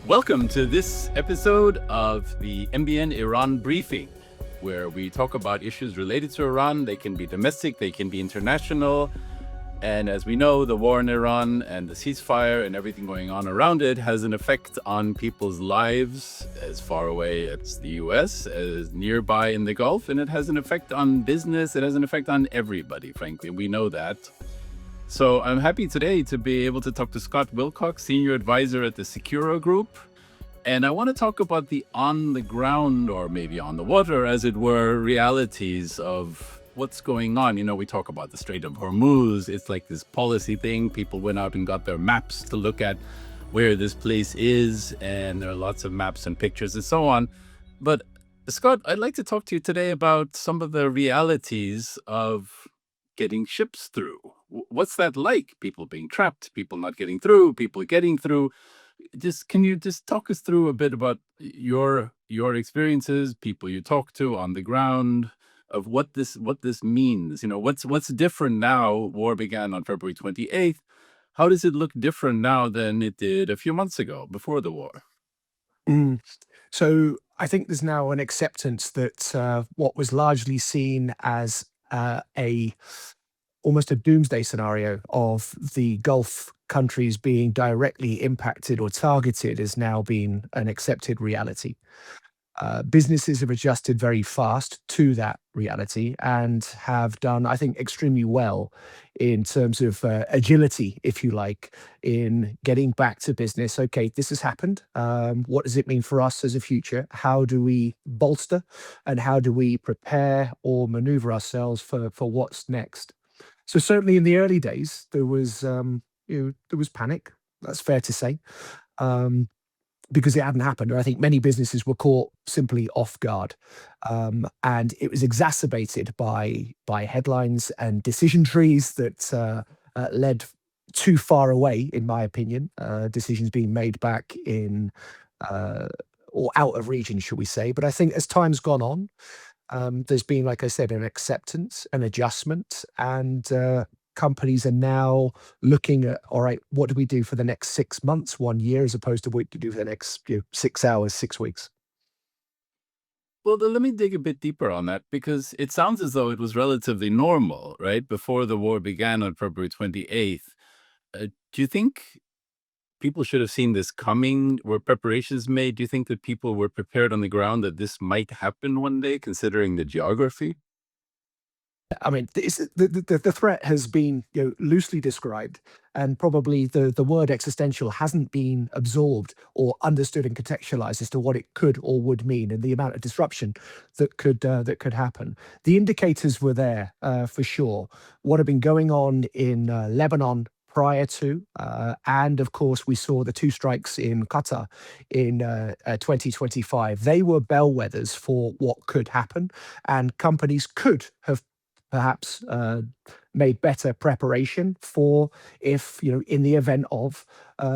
Welcome to this episode of the MBN Iran Briefing, where we talk about issues related to Iran. They can be domestic, they can be international. And as we know, the war in Iran and the ceasefire and everything going on around it has an effect on people's lives as far away as the US, as nearby in the Gulf, and it has an effect on business. It has an effect on everybody, frankly. We know that. So I'm happy today to be able to talk to Scott Wilcox, Senior Advisor at the Sicuro Group. And I want to talk about the on the ground, or maybe on the water, as it were, realities of what's going on. You know, we talk about the Strait of Hormuz. It's like this policy thing. People went out and got their maps to look at where this place is. And there are lots of maps and pictures and so on. But Scott, I'd like to talk to you today about some of the realities of getting ships through. What's that like? People being trapped, people not getting through, people getting through. Can you just talk us through a bit about your experiences, people you talk to on the ground, of what this means? You know, what's different now? War began on February 28th. How does it look different now than it did a few months ago before the war? Mm. So I think there's now an acceptance that what was largely seen as a almost a doomsday scenario of the Gulf countries being directly impacted or targeted has now been an accepted reality. Businesses have adjusted very fast to that reality and have done, I think, extremely well in terms of agility, if you like, in getting back to business. Okay, this has happened. What does it mean for us as a future? How do we bolster and how do we prepare or maneuver ourselves for what's next? So certainly in the early days, there was panic. That's fair to say, um, because it hadn't happened. Or I think many businesses were caught simply off guard, and it was exacerbated by headlines and decision trees that led too far away, in my opinion. Decisions being made back in or out of region, should we say? But I think as time's gone on, there's been, like I said, an acceptance, an adjustment, and companies are now looking at, all right, what do we do for the next 6 months, 1 year, as opposed to what to do for the next 6 hours, 6 weeks. Well, then let me dig a bit deeper on that, because it sounds as though it was relatively normal, right, before the war began on February 28th. Do you think people should have seen this coming? Were preparations made? Do you think that people were prepared on the ground that this might happen one day, considering the geography? I mean, the threat has been, loosely described, and probably the word existential hasn't been absorbed or understood and contextualized as to what it could or would mean, and the amount of disruption that could happen. The indicators were there, for sure. What had been going on in Lebanon prior to, and of course we saw the two strikes in Qatar in 2025. They were bellwethers for what could happen, and companies could have perhaps made better preparation for, if in the event of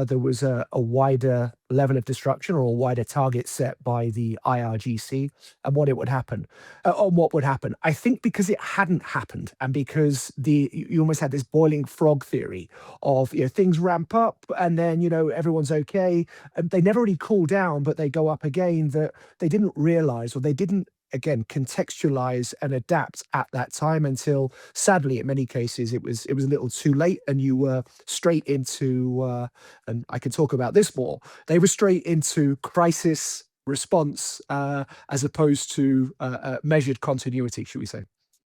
there was a wider level of destruction or a wider target set by the IRGC, and what it would happen, on what would happen. I think because it hadn't happened, and because you almost had this boiling frog theory of, things ramp up and then everyone's okay, and they never really cool down, but they go up again. That they didn't realize, or they didn't, again, contextualize and adapt at that time, until sadly in many cases it was a little too late, and you were straight into and I can talk about this more, they were straight into crisis response, as opposed to measured continuity, should we say.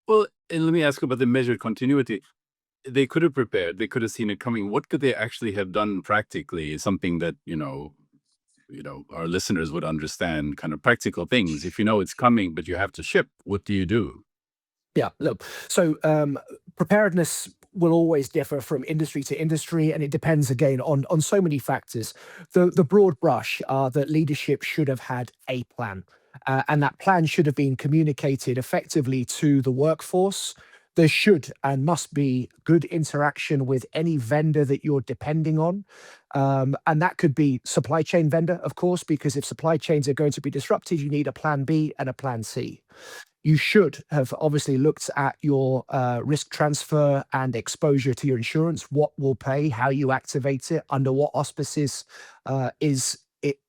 Well, and let me ask about the measured continuity. They could have prepared, they could have seen it coming. What could they actually have done practically? Something that, our listeners would understand, kind of practical things. If you know it's coming, but you have to ship, what do you do? Yeah, look, so preparedness will always differ from industry to industry, and it depends again on so many factors. The broad brush are that leadership should have had a plan, and that plan should have been communicated effectively to the workforce. There should and must be good interaction with any vendor that you're depending on. And that could be supply chain vendor, of course, because if supply chains are going to be disrupted, you need a plan B and a plan C. You should have obviously looked at your risk transfer and exposure to your insurance, what will pay, how you activate it, under what auspices is it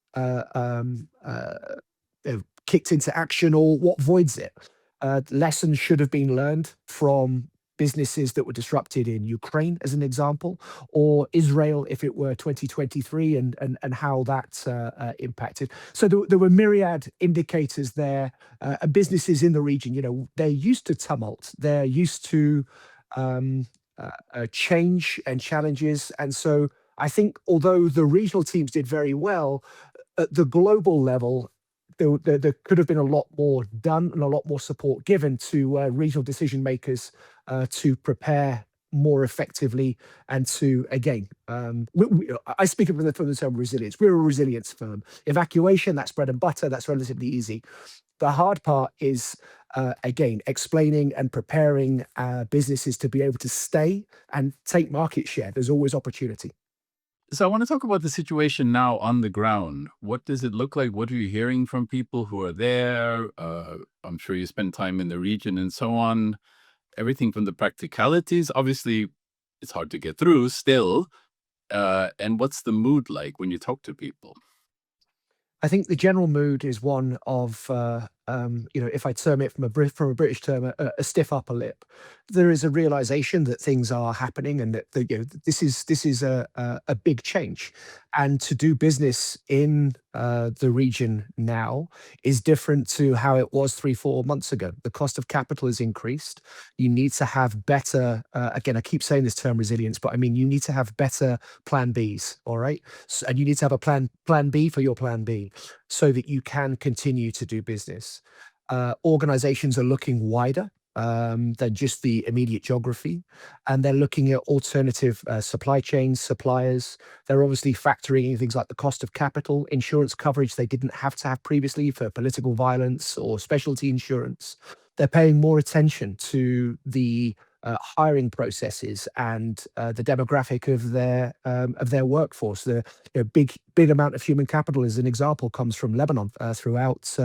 kicked into action, or what voids it. Lessons should have been learned from businesses that were disrupted in Ukraine, as an example, or Israel if it were 2023, and how that impacted. So there were myriad indicators there. And businesses in the region, they're used to tumult, they're used to change and challenges. And so I think although the regional teams did very well, at the global level, there could have been a lot more done and a lot more support given to regional decision makers to prepare more effectively, and to, again, I speak from the term resilience. We're a resilience firm. Evacuation, that's bread and butter, that's relatively easy. The hard part is, again, explaining and preparing businesses to be able to stay and take market share. There's always opportunity. So I want to talk about the situation now on the ground. What does it look like? What are you hearing from people who are there? I'm sure you spend time in the region and so on. Everything from the practicalities. Obviously, it's hard to get through still. And what's the mood like when you talk to people? I think the general mood is one of, if I term it from a British term, a stiff upper lip. There is a realization that things are happening, and that this is a big change, and to do business in the region now is different to how it was 3, 4 months ago. The cost of capital has increased. You need to have better. Again, I keep saying this term resilience, but I mean you need to have better plan Bs. All right, and you need to have a plan B for your plan B, so that you can continue to do business. Organizations are looking wider than just the immediate geography, and they're looking at alternative supply chains, suppliers. They're obviously factoring in things like the cost of capital, insurance coverage they didn't have to have previously for political violence or specialty insurance. They're paying more attention to the hiring processes and the demographic of their workforce. The big amount of human capital, as an example, comes from Lebanon throughout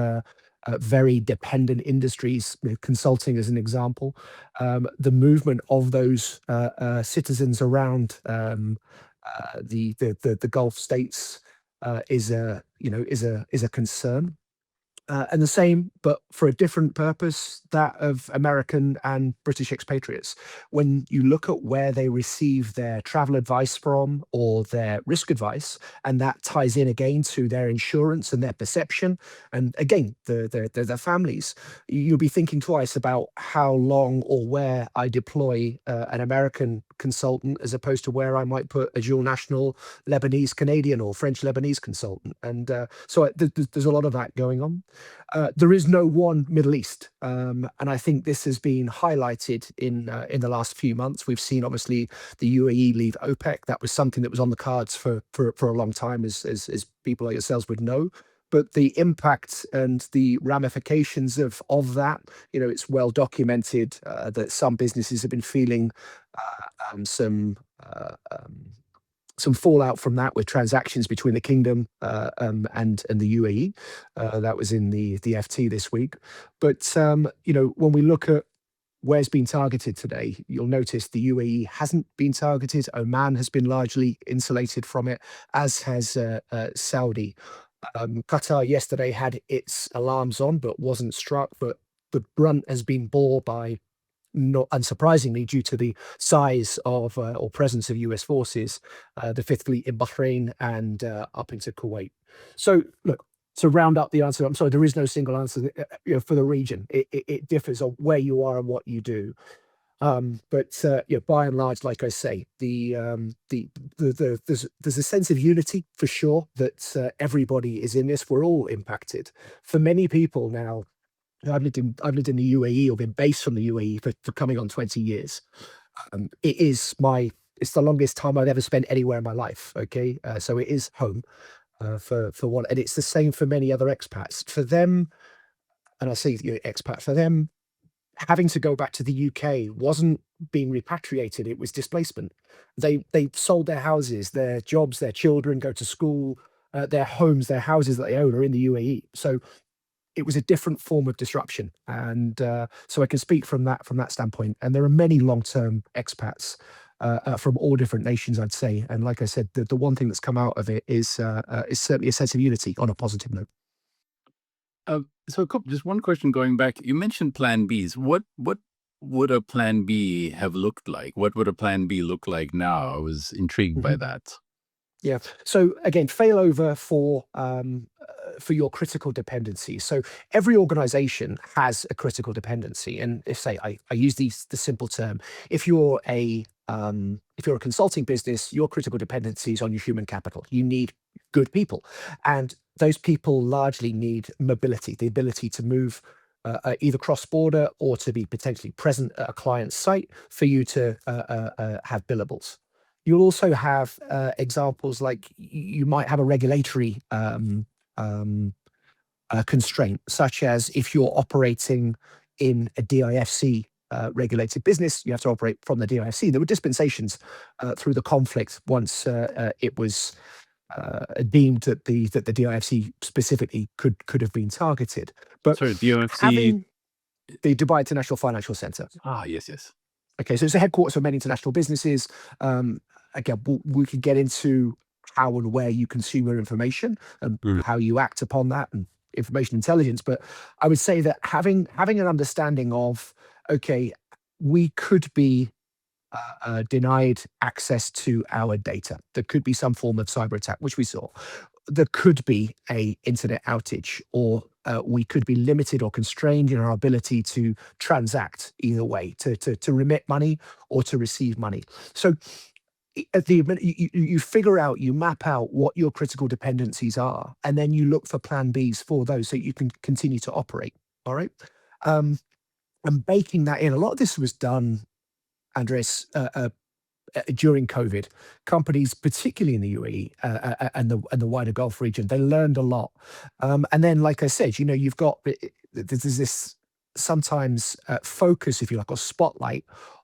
very dependent industries, consulting as an example. The movement of those citizens around the Gulf states is a concern. And the same, but for a different purpose, that of American and British expatriates. When you look at where they receive their travel advice from, or their risk advice, and that ties in again to their insurance and their perception, and again, their families, you'll be thinking twice about how long or where I deploy an American consultant, as opposed to where I might put a dual national Lebanese Canadian or French Lebanese consultant. And there's a lot of that going on. There is no one Middle East, and I think this has been highlighted in the last few months. We've seen, obviously, the UAE leave OPEC. That was something that was on the cards for a long time, as people like yourselves would know. But the impact and the ramifications of that, it's well documented that some businesses have been feeling some fallout from that, with transactions between the kingdom and the UAE. That was in the FT this week. But when we look at where's been targeted today, you'll notice the UAE hasn't been targeted. Oman has been largely insulated from it, as has Saudi. Qatar yesterday had its alarms on, but wasn't struck. But the brunt has been bore by, not unsurprisingly, due to the size of or presence of US forces, the Fifth Fleet in Bahrain and up into Kuwait. So, look, to round up the answer, I'm sorry, there is no single answer for the region. It differs on where you are and what you do. But by and large, like I say, there's a sense of unity for sure, that everybody is in this. We're all impacted. For many people now, I've lived in the UAE, or been based from the UAE for coming on 20 years. It's the longest time I've ever spent anywhere in my life. Okay, so it is home for one, and it's the same for many other expats. For them, and I say expat, for them, having to go back to the UK wasn't being repatriated; it was displacement. They sold their houses, their jobs, their children go to school, their homes, their houses that they own are in the UAE. So it was a different form of disruption, and so I can speak from that standpoint. And there are many long-term expats from all different nations, I'd say. And like I said, the one thing that's come out of it is certainly a sense of unity on a positive note. So, just one question going back. You mentioned Plan Bs. What would a Plan B have looked like? What would a Plan B look like now? I was intrigued by Mhm. that. Yeah. So again, failover for your critical dependency. So every organization has a critical dependency. And if say I use the simple term, if you're a consulting business, your critical dependency is on your human capital. You need good people. And those people largely need mobility, the ability to move either cross border or to be potentially present at a client's site for you to have billables. You'll also have examples like you might have a regulatory um, constraint, such as if you're operating in a DIFC regulated business, you have to operate from the DIFC. There were dispensations through the conflict once it was deemed that the DIFC specifically could have been targeted. But Sorry, DOFC. having the Dubai International Financial Center. Ah, yes, yes. Okay, so it's the headquarters for many international businesses. Um, Again, we could get into how and where you consume your information and Mm. how you act upon that and information intelligence. But I would say that having an understanding of, okay, we could be denied access to our data. There could be some form of cyber attack, which we saw. There could be a internet outage, or we could be limited or constrained in our ability to transact either way, to remit money or to receive money. So at the you figure out, you map out what your critical dependencies are, and then you look for plan Bs for those so you can continue to operate. All right. Um, and baking that in, a lot of this was done, Andres, during COVID. Companies, particularly in the UAE and the wider Gulf region, they learned a lot. And then, like I said, you've got there's this sometimes focus, if you like, or spotlight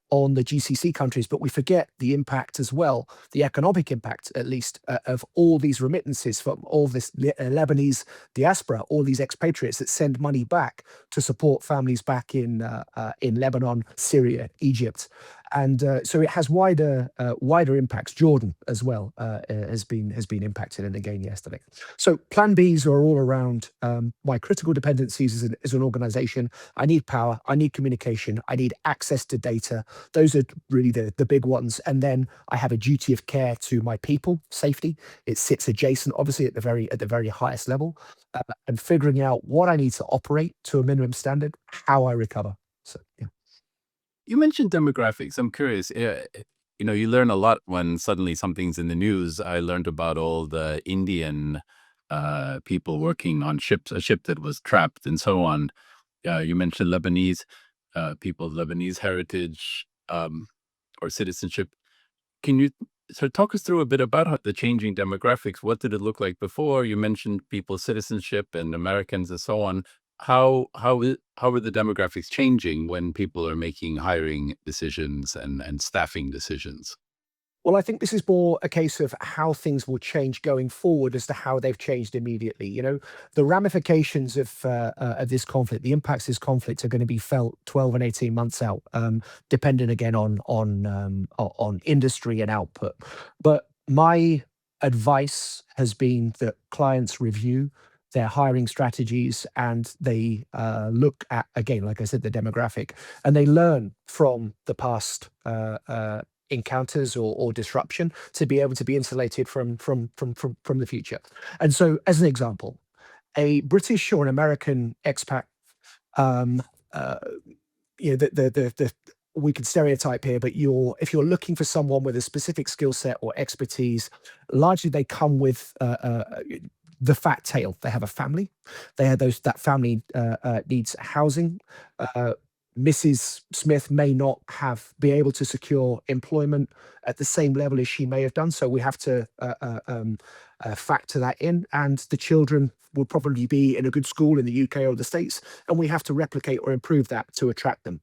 on the GCC countries, but we forget the impact as well, the economic impact, at least, of all these remittances from all this Lebanese diaspora, all these expatriates that send money back to support families back in Lebanon, Syria, Egypt, and so it has wider impacts. Jordan as well has been impacted, and again yesterday. So Plan Bs are all around my critical dependencies as an organization. I need power, I need communication, I need access to data. Those are really the big ones. And then I have a duty of care to my people, safety. It sits adjacent, obviously, at the very highest level, and figuring out what I need to operate to a minimum standard, how I recover. So yeah. You mentioned demographics. I'm curious. You learn a lot when suddenly something's in the news. I learned about all the Indian people working on ships, a ship that was trapped, and so on. You mentioned Lebanese people, Lebanese heritage or citizenship. Can you talk us through a bit about the changing demographics? What did it look like before? You mentioned people's citizenship and Americans and so on. How are the demographics changing when people are making hiring decisions and staffing decisions? Well, I think this is more a case of how things will change going forward as to how they've changed immediately. The ramifications of this conflict, the impacts of this conflict are going to be felt 12 and 18 months out, depending again on industry and output. But my advice has been that clients review their hiring strategies, and they look at, again, like I said, the demographic, and they learn from the past encounters or disruption to be able to be insulated from the future. And so, as an example, a British or an American expat, um, uh, the we could stereotype here, but if you're looking for someone with a specific skill set or expertise, largely they come with the fat tail. They have a family. They have that family needs housing. Uh, Mrs. Smith may not be able to secure employment at the same level as she may have done, so we have to factor that in. And the children will probably be in a good school in the UK or the States, and we have to replicate or improve that to attract them.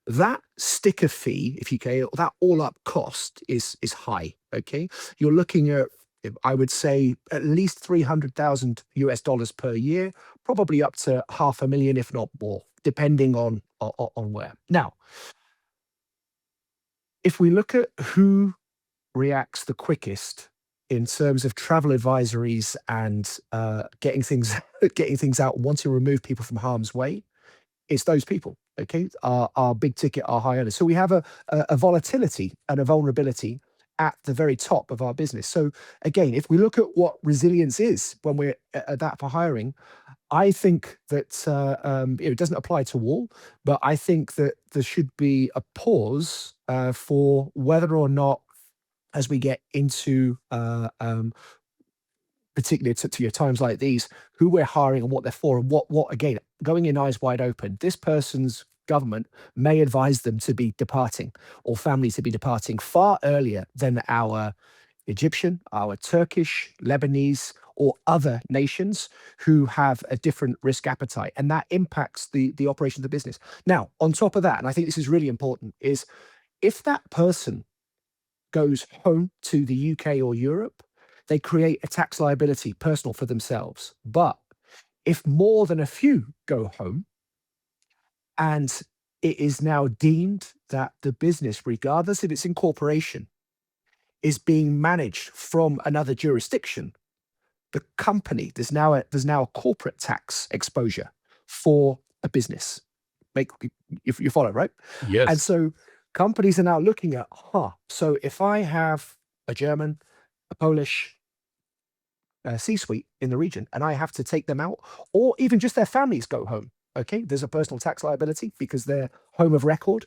That sticker fee, if you can, that all up cost is high. Okay, you're looking at, I would say, at least $300,000 per year, probably up to 500,000, if not more, depending on where. Now, if we look at who reacts the quickest in terms of travel advisories and getting things getting things out, wanting to remove people from harm's way, it's those people. Okay, our big ticket, our high earners. So we have a volatility and a vulnerability at the very top of our business. So again, if we look at what resilience is when we're at that for hiring, I think that it doesn't apply to all, but I think that there should be a pause for whether or not, as we get into particularly to your times like these, who we're hiring and what they're for, and what again, going in eyes wide open. This person's government may advise them to be departing, or families to be departing far earlier than our Egyptian, our Turkish, Lebanese, or other nations who have a different risk appetite, and that impacts the operation of the business. Now, on top of that, and I think this is really important, is if that person goes home to the UK or Europe, they create a tax liability personal for themselves. But if more than a few go home, and it is now deemed that the business, regardless of its incorporation, is being managed from another jurisdiction, the company, there's now a corporate tax exposure for a business. Make you follow, right? And Yes. so companies are now looking at, so if I have a German, a Polish C-suite in the region, and I have to take them out, or even just their families go home. Okay, there's a personal tax liability because they're home of record,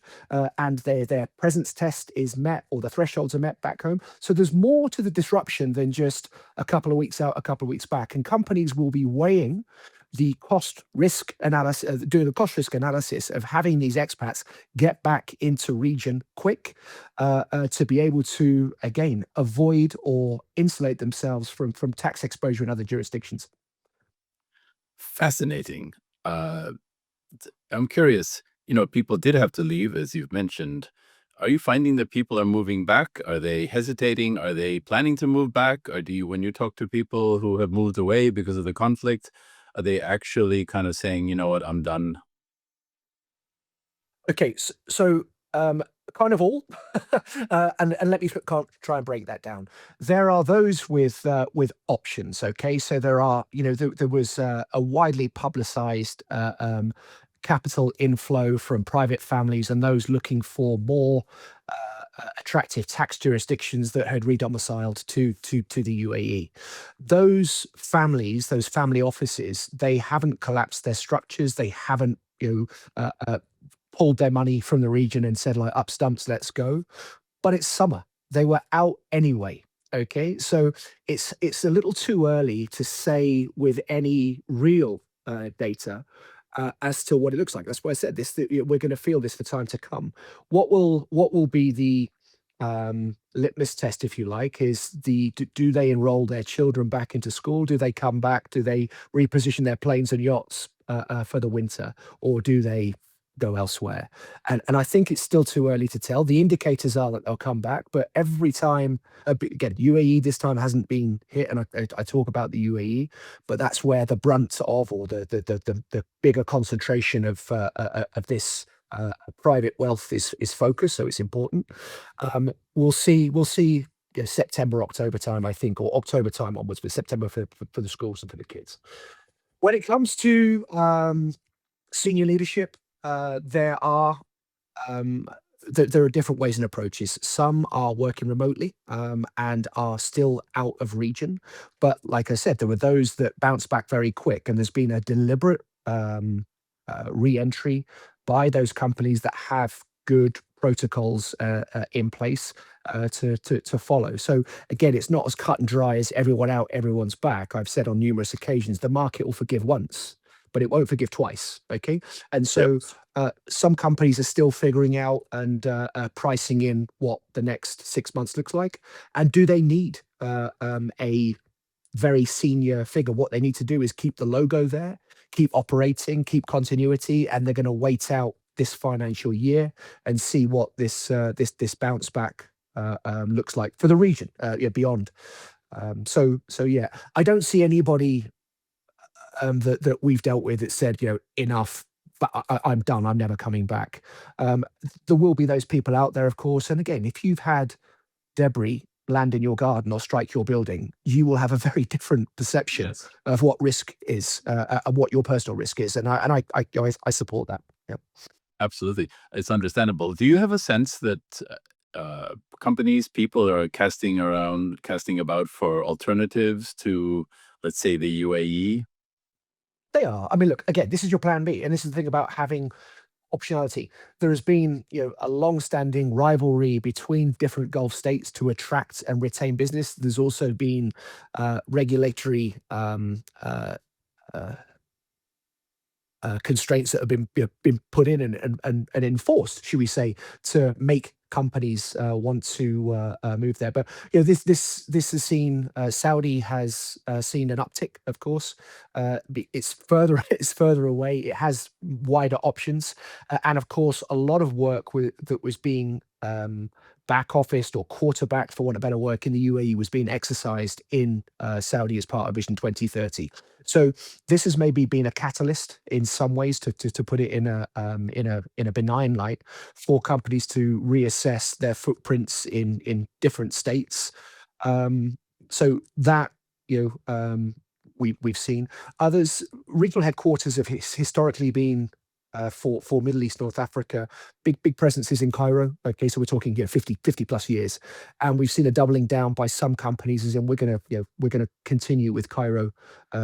and their presence test is met, or the thresholds are met back home. So there's more to the disruption than just a couple of weeks out, a couple of weeks back. And companies will be weighing the cost risk analysis, doing the cost risk analysis of having these expats get back into region quick, to be able to again avoid or insulate themselves from tax exposure in other jurisdictions. Fascinating. Uh, I'm curious, people did have to leave, as you've mentioned. Are you finding that people are moving back? Are they hesitating? Are they planning to move back? Or when you talk to people who have moved away because of the conflict, are they actually kind of saying, you know what, I'm done? Okay, so kind of all, and let me try and break that down. There are those with options. Okay, so there was a widely publicised capital inflow from private families and those looking for more attractive tax jurisdictions that had redomiciled to the UAE. Those families, those family offices, they haven't collapsed their structures. They haven't pulled their money from the region and said, like, up stumps, let's go. But it's summer. They were out anyway. Okay. So it's a little too early to say with any real data as to what it looks like. That's why I said this, that we're going to feel this for time to come. What will be the litmus test, if you like, is do they enroll their children back into school? Do they come back? Do they reposition their planes and yachts for the winter, or do they go elsewhere? And I think it's still too early to tell. The indicators are that they'll come back, but every time, again, UAE this time hasn't been hit, and I talk about the UAE, but that's where the brunt of, or the bigger concentration of this private wealth is focused. So it's important. We'll see. September, October time, I think, or October time onwards, but September for the schools and for the kids. When it comes to senior leadership, there are um, there are different ways and approaches. Some are working remotely, and are still out of region, but like I said, there were those that bounced back very quick, and there's been a deliberate re-entry by those companies that have good protocols in place to follow. So again, it's not as cut and dry as everyone out, everyone's back. I've said on numerous occasions, the market will forgive once, but it won't forgive twice. Okay, and Yep. so some companies are still figuring out and pricing in what the next 6 months looks like, and do they need a very senior figure? What they need to do is keep the logo there, keep operating, keep continuity, and they're going to wait out this financial year and see what this bounce back looks like for the region, beyond. So yeah, I don't see anybody that we've dealt with that said, enough. but I'm done. I'm never coming back. Um, there will be those people out there, of course. And again, if you've had debris land in your garden or strike your building, you will have a very different perception Yes. of what risk is, and what your personal risk is. And I support that. Yeah. Absolutely. It's understandable. Do you have a sense that companies, people are casting about for alternatives to, let's say, the UAE? They are. I mean, look, again, this is your plan B. And this is the thing about having optionality. There has been, a long-standing rivalry between different Gulf states to attract and retain business. There's also been regulatory uh, constraints that have been put in and enforced, should we say, to make companies want to move there. But this has seen Saudi has seen an uptick, of course. It's further it's further away. It has wider options, and of course, a lot of work that was being back officed or quarterbacked, for want of better work, in the UAE was being exercised in Saudi as part of Vision 2030. So this has maybe been a catalyst in some ways, to put it in a benign light, for companies to reassess their footprints in different states. So that, we've seen others. Regional headquarters have historically been, for Middle East, North Africa, big presences in Cairo. Okay, so we're talking, 50 plus years, and we've seen a doubling down by some companies, as in we're gonna continue with Cairo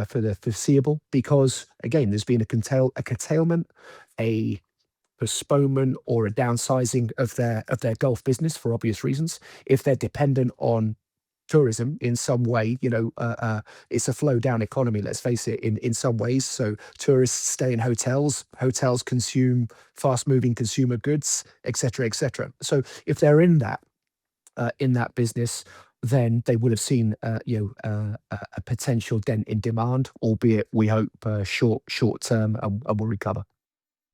for the foreseeable, because again, there's been a curtailment, a postponement, or a downsizing of their Gulf business for obvious reasons. If they're dependent on tourism in some way, it's a flow down economy, let's face it, in some ways. So tourists stay in hotels, hotels consume fast moving consumer goods, etc., etc. So if they're in that business, then they would have seen, a potential dent in demand, albeit we hope short term, and will recover.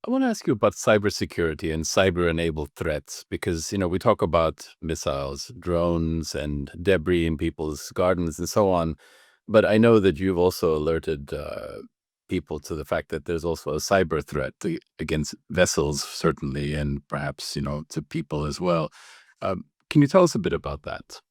I want to ask you about cybersecurity and cyber-enabled threats because, we talk about missiles, drones, and debris in people's gardens and so on. But I know that you've also alerted people to the fact that there's also a cyber threat against vessels, certainly, and perhaps, to people as well. Can you tell us a bit about that?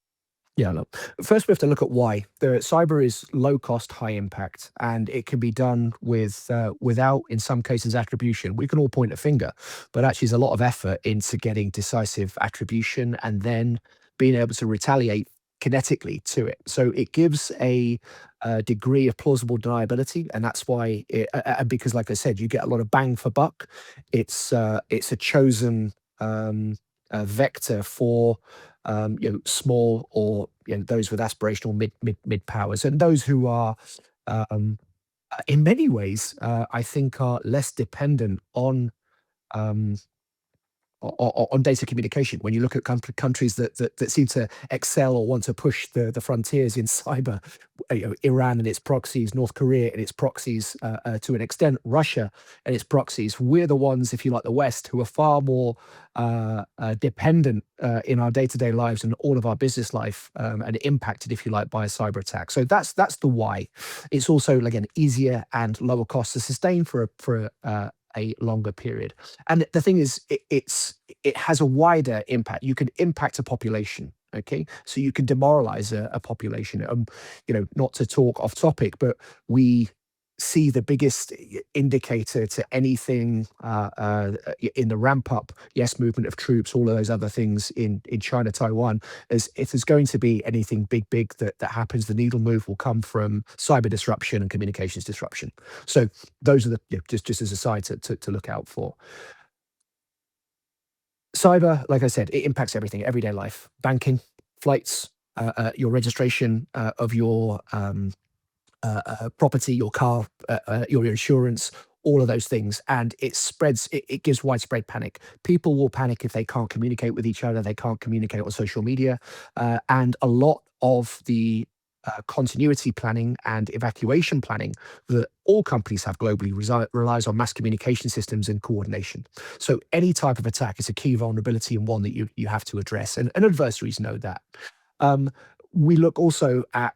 Yeah, look. First, we have to look at why. The cyber is low cost, high impact, and it can be done without, in some cases, attribution. We can all point a finger, but actually, there's a lot of effort into getting decisive attribution and then being able to retaliate kinetically to it. So it gives a degree of plausible deniability, and that's why, and because, like I said, you get a lot of bang for buck. It's a chosen vector for small, or those with aspirational mid powers, and those who are, um, in many ways, I think, are less dependent um, on data communication. When you look at countries that seem to excel or want to push the frontiers in cyber, Iran and its proxies, North Korea and its proxies, to an extent, Russia and its proxies. We're the ones, if you like, the West, who are far more dependent in our day-to-day lives and all of our business life, and impacted, if you like, by a cyber attack. So that's the why. It's also, again, easier and lower cost to sustain for a longer period. And the thing is, it has a wider impact. You can impact a population. Okay, so you can demoralize a population. Not to talk off topic, but we see the biggest indicator to anything, in the ramp up, yes, movement of troops, all of those other things in China, Taiwan. As if there's going to be anything big that happens, the needle move will come from cyber disruption and communications disruption. So those are the, just as a side to look out for. Cyber, like I said, it impacts everything, everyday life, banking, flights, your registration of your property, your car, your insurance, all of those things. And it spreads, it gives widespread panic. People will panic if they can't communicate with each other, they can't communicate on social media. And a lot of the continuity planning and evacuation planning that all companies have globally relies on mass communication systems and coordination. So any type of attack is a key vulnerability, and one that you have to address. And adversaries know that. Um, we look also at,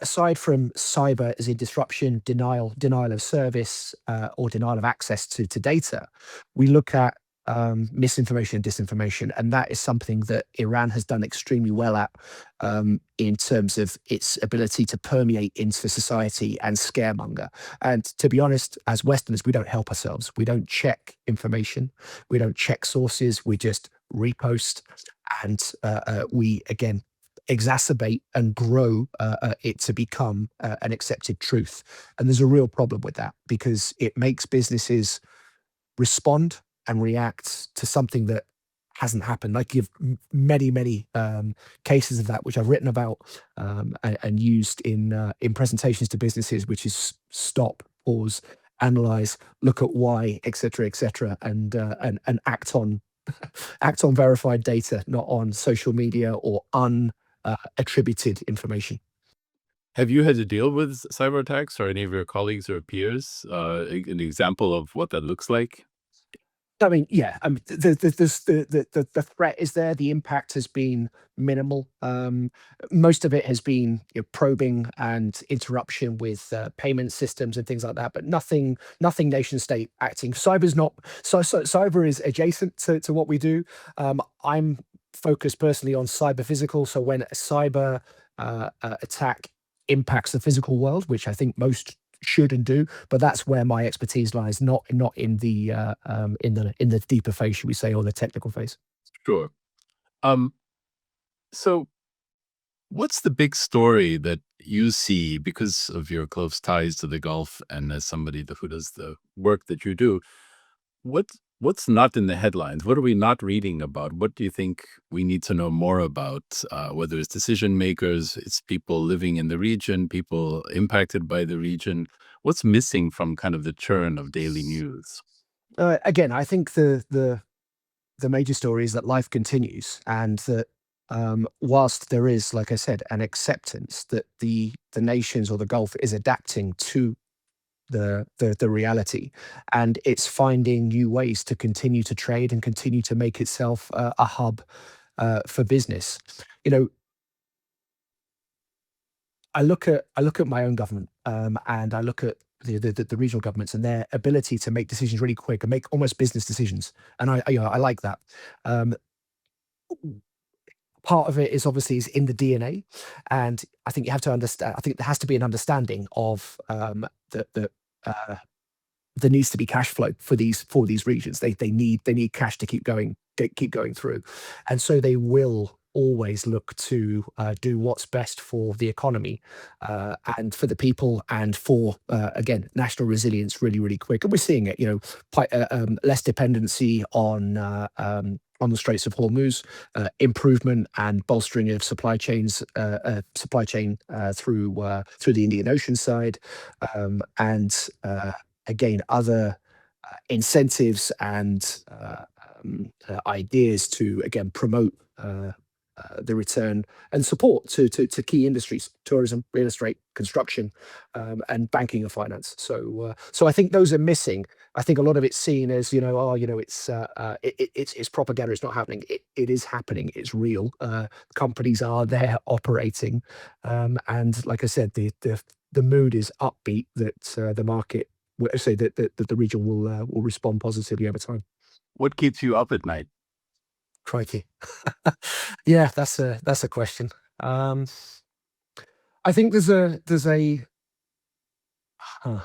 aside from cyber as a disruption, denial of service, or denial of access to data, we look at misinformation and disinformation, and that is something that Iran has done extremely well at, in terms of its ability to permeate into society and scaremonger. And to be honest, as Westerners, we don't help ourselves. We don't check information. We don't check sources. We just repost, and we again exacerbate and grow it to become an accepted truth. And there's a real problem with that, because it makes businesses respond and react to something that hasn't happened. I give many cases of that, which I've written about, and used in presentations to businesses, which is stop, pause, analyze, look at why, etc., and act on act on verified data, not on social media or attributed information. Have you had to deal with cyber attacks, or any of your colleagues or peers? An example of what that looks like? I mean, yeah, the threat is there. The impact has been minimal. Most of it has been, probing and interruption with payment systems and things like that, but nothing nation state acting. Cyber is adjacent to what we do. I'm focused personally on cyber physical. So when a cyber attack impacts the physical world, which I think most should and do, but that's where my expertise lies, not in the deeper phase, should we say, or the technical phase. Sure. Um, so what's the big story that you see because of your close ties to the Gulf, and as somebody who does the work that you do? What what's not in the headlines? What are we not reading about? What do you think we need to know more about? Whether it's decision makers, it's people living in the region, people impacted by the region. What's missing from kind of the churn of daily news? Again, I think the major story is that life continues, and that, whilst there is, like I said, an acceptance that the nations or the Gulf is adapting to the reality, and it's finding new ways to continue to trade and continue to make itself a hub for business. You know, I look at my own government, and I look at the regional governments and their ability to make decisions really quick and make almost business decisions, and I like that. Um, Part of it is obviously is in the DNA, and I think you have to understand. I think there has to be an understanding of the uh, there needs to be cash flow for these regions. They need cash to keep going through, and so they will always look to do what's best for the economy, and for the people, and for again, national resilience really quick. And we're seeing it. Less dependency on the Straits of Hormuz, improvement and bolstering of supply chain through the Indian Ocean side, and again, other incentives and ideas to again promote the return and support to key industries: tourism, real estate, construction, and banking and finance. So I think those are missing. I think a lot of it's seen as, it's propaganda. It's not happening. It is happening. It's real. Companies are there operating, and like I said, the mood is upbeat that the market, say that the region will respond positively over time. What keeps you up at night? Crikey. Yeah, that's a question. Um, I think there's a huh,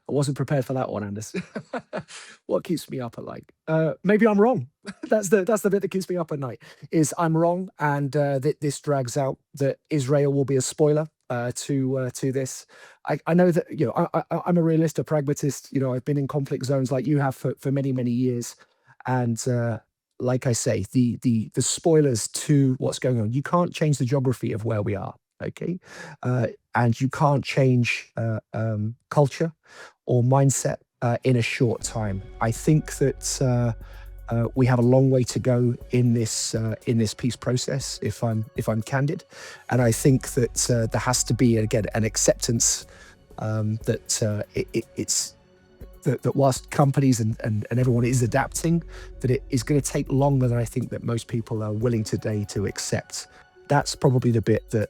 I wasn't prepared for that one, Anders. What keeps me up at night? Maybe I'm wrong. That's the bit that keeps me up at night. Is I'm wrong, and that this drags out. That Israel will be a spoiler to this. I know that, I'm a realist, a pragmatist. I've been in conflict zones like you have for many years, and like I say, the spoilers to what's going on. You can't change the geography of where we are. Okay, and you can't change culture or mindset in a short time. I think that we have a long way to go in this peace process, if I'm candid, and I think that there has to be again an acceptance that it's that whilst companies and everyone is adapting, that it is going to take longer than I think that most people are willing today to accept. That's probably the bit that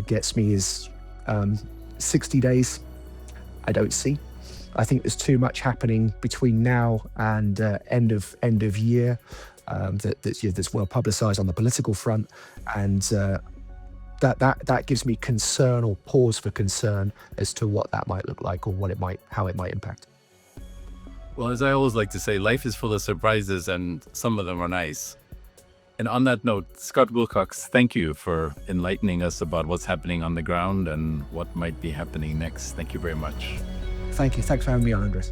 gets me is 60 days. I don't see. I think there's too much happening between now and end of year that's well publicised on the political front, and that gives me concern or pause for concern as to what that might look like or how it might impact. Well, as I always like to say, life is full of surprises and some of them are nice. And on that note, Scott Wilcox, thank you for enlightening us about what's happening on the ground and what might be happening next. Thank you very much. Thank you. Thanks for having me on, Andres.